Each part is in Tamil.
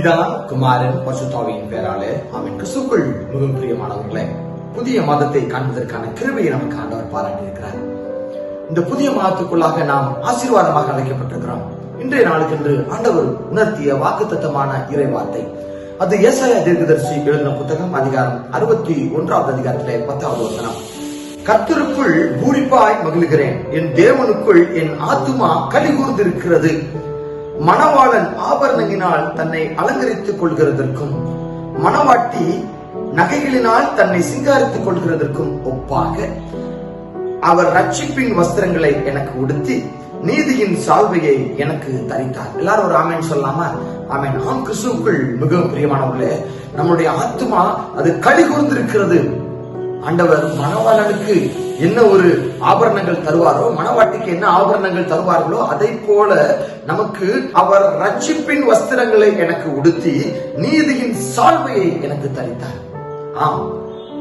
பிதா குமாரன் பரிசுத்தாவியின் பெயராலே ஆமென். கிறிஸ்துவுக்குள் மிகவும் பிரியமானவர்களே, புதிய மாதத்தை காண்பதற்கான கிருபையை நமக்கு ஆண்டவர் பாராட்டி இருக்கிறார். இந்த புதிய மாதத்துக்குள்ளாக நாம் ஆசீர்வாதமாக அழைக்கப்பட்டிருக்கிறோம். இன்றைய நாளுக்கென்று ஆண்டவர் உணர்த்திய வாக்குத்தத்தமான இறைவார்த்தை, அது ஏசாயா தீர்க்கதரிசி எழுதின புத்தகம் அதிகாரம் 61 அதிகாரத்திலே 10வது வசனம். கர்த்தருக்குள் பூரிப்பாய் மகிழ்கிறேன், என் தேவனுக்குள் என் ஆத்துமா களி கூர்ந்திருக்கிறது. மணவாளன் ஆபரணங்களினால் தன்னை அலங்கரித்துக் கொள்கிறதற்கும் மணவாட்டி நகைகளினால் தன்னை சிங்காரித்துக் கொள்கிறதற்கும் ஒப்பாக அவர் ரட்சிப்பின் வஸ்திரங்களை எனக்கு உடுத்தி நீதியின் சால்வையை எனக்கு தரித்தார். எல்லாரும் ஒரு ஆமேன் சொல்லலாமா? ஆமேன். ஆம், கிறிஸ்துவுக்குள் மிகவும் பிரியமானவர்களே, நம்முடைய ஆத்துமா அது களி கூர்ந்திருக்கிறது. ஆண்டவர் மணவாளனுக்கு என்ன ஒரு ஆபரணங்கள் தருவாரோ, மணவாட்டிக்கு என்ன ஆபரணங்கள் தருவார்களோ, அதை போல நமக்கு அவர் ரட்சிப்பின் வஸ்திரங்களை எனக்கு உடுத்தி நீதியின் சால்வையை எனக்கு தரித்தார். ஆம்,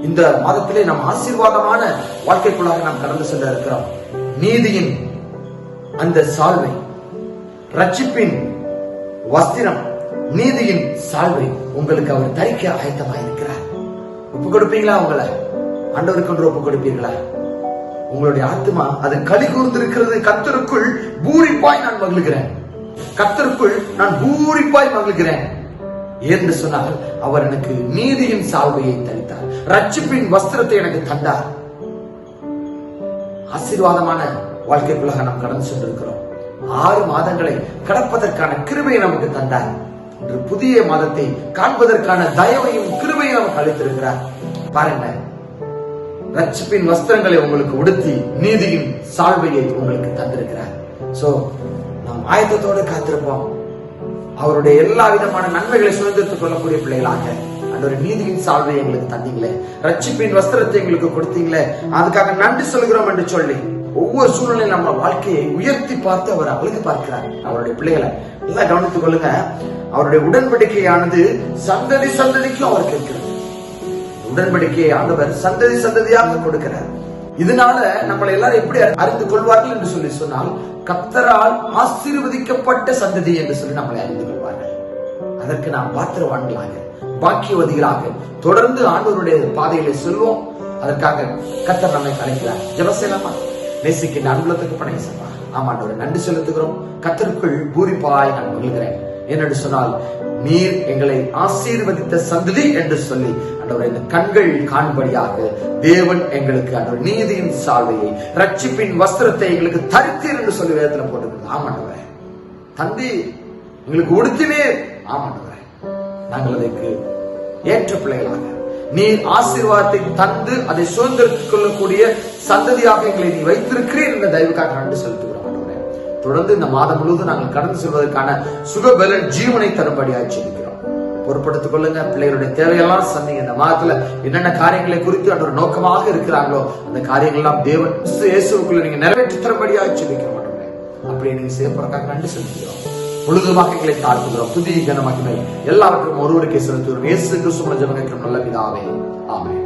இந்த மாதத்திலே நாம் ஆசீர்வாதமான வாழ்க்கைக்குள்ளாக நாம் கடந்து செல்ல இருக்கிறோம். நீதியின் அந்த சால்வை, ரட்சிப்பின் வஸ்திரம், நீதியின் சால்வை உங்களுக்கு அவர் தரிக்க ஆயத்தமாயிருக்கிறார். ஒப்பு கொடுப்பீங்களா? உங்களை ஆண்டவருக்கு ஒன்று ஒப்பு கொடுப்பீர்களா? உங்களுடைய ஆத்மா அது களி கூர்ந்திருக்கிறது. கர்த்தருக்குள் பூரிப்பாய் நான் மகிழ்கிறேன், கர்த்தருக்குள் நான் பூரிப்பாய் மகிழ்கிறேன் என்று சொன்னால் அவர் எனக்கு நீதியின் சால்வையை தரித்தார், ரட்சிப்பின் வஸ்திரத்தை எனக்கு தந்தார். ஆசீர்வாதமான வாழ்க்கைக்குள்ளாக நாம் கடந்து சென்றிருக்கிறோம். 6 மாதங்களை கடப்பதற்கான கிருபையை நமக்கு தந்தார். இன்று புதிய மாதத்தை காண்பதற்கான தயவையும் கிருபையும் நமக்கு அளித்திருக்கிறார். பாருங்க, ரட்சிப்பின் வஸ்திரங்களை உங்களுக்கு உடுத்தி நீதியின் சால்வையை உங்களுக்கு தந்திருக்கிறார். சோ நாம் ஆயத்தத்தோடு காத்திருப்போம். அவருடைய எல்லா விதமான நன்மைகளை சுதந்திரத்துக் கொள்ளக்கூடிய பிள்ளைகளாக அந்த நீதியின் சால்வை எங்களுக்கு தந்தீங்களே, ரட்சிப்பின் வஸ்திரத்தை எங்களுக்கு கொடுத்தீங்களே, அதுக்காக நன்றி சொல்கிறோம் என்று சொல்லி ஒவ்வொரு சூழ்நிலையும் நம்ம வாழ்க்கையை உயர்த்தி பார்த்து அவர் அழகு பார்க்கிறார். அவருடைய பிள்ளைகளை எல்லாம் கவனித்துக் கொள்ளுங்க. அவருடைய உடன்படிக்கையானது சந்ததி சந்ததிக்கும் அவருக்கு இருக்கிறது. உடன்படிக்கையை ஆண்டவர் சந்ததி சந்ததியாக கொடுக்கிறார். இதனால நம்மளை எல்லாரும் எப்படி அறிந்து கொள்வார்கள் என்று சொல்லி சொன்னால், கர்த்தரால் ஆசீர்வதிக்கப்பட்ட சந்ததி என்று சொல்லி நம்மளை அறிந்து கொள்வார்கள். அதற்கு நாம் பாத்திரவான்களாக, பாக்கியவதிகளாக தொடர்ந்து ஆண்டவருடைய பாதையிலே செல்வோம். அதற்காக கர்த்தர் நம்மை அழைக்கிறார். ஜெபசேலமா நேசிக்கின்ற அன்புலத்துக்கு பணம் ஆமாண்டவரை நன்றி செலுத்துகிறோம். கர்த்தருக்குள் பூரிப்பாய் நான் மகிழ்கிறேன் என்று சொன்னால், நீர் எங்களை ஆசீர்வதித்த சந்ததி என்று சொல்லி இந்த கண்கள் காண்படியாக தேவன் எங்களுக்கு அந்த நீதியின் சால்வையை, ரட்சிப்பின் வஸ்திரத்தை எங்களுக்கு தரித்தீர் என்று சொல்லி வேதத்துல போட்டிருக்கிறது. ஆமாண்டவரே, தந்தி எங்களுக்கு உடுத்தினே. ஆமாண்டவரே, நாங்கள் அதற்கு ஏற்ற பிள்ளைகளாக, நீர் ஆசீர்வாதத்தை தந்து அதை சுதந்திரத்துக் கொள்ளக்கூடிய சந்ததியாக எங்களை நீ வைத்திருக்கிறீர் என்ற தயவுக்காக நன்றி செலுத்துகிறோம். தொடர்ந்து இந்த மாதம் முழுவதும் நாங்கள் கடந்து செல்வதற்கான சுகபலன் ஜீவனை தரும்படியாக செய்கிறோம். பொறுப்படுத்திக் கொள்ளுங்க. பிள்ளைகளுடைய தேவையெல்லாம் சந்திங்க. இந்த மாதத்துல என்னென்ன காரியங்களை குறித்து அந்த நோக்கமாக இருக்கிறாங்களோ அந்த காரியங்கள் எல்லாம் தேவன் இயேசுவுக்குள்ள நீங்க நிறைவேற்றி தரும்படியாக செய்திக்க மாட்டோம். அப்படி நீங்க செய்யப்படுறதுக்காக நன்றி செலுத்துகிறோம். முழுதுமாக எங்களை தாழ்த்துகிறோம். புதிய கனமகிமை எல்லாருக்கும் ஒருவருக்கே செலுத்துகிறோம். இயேசு கிறிஸ்துவின் ஜெபம் கேட்கிறோம் நல்ல பிதாவே, ஆமென்.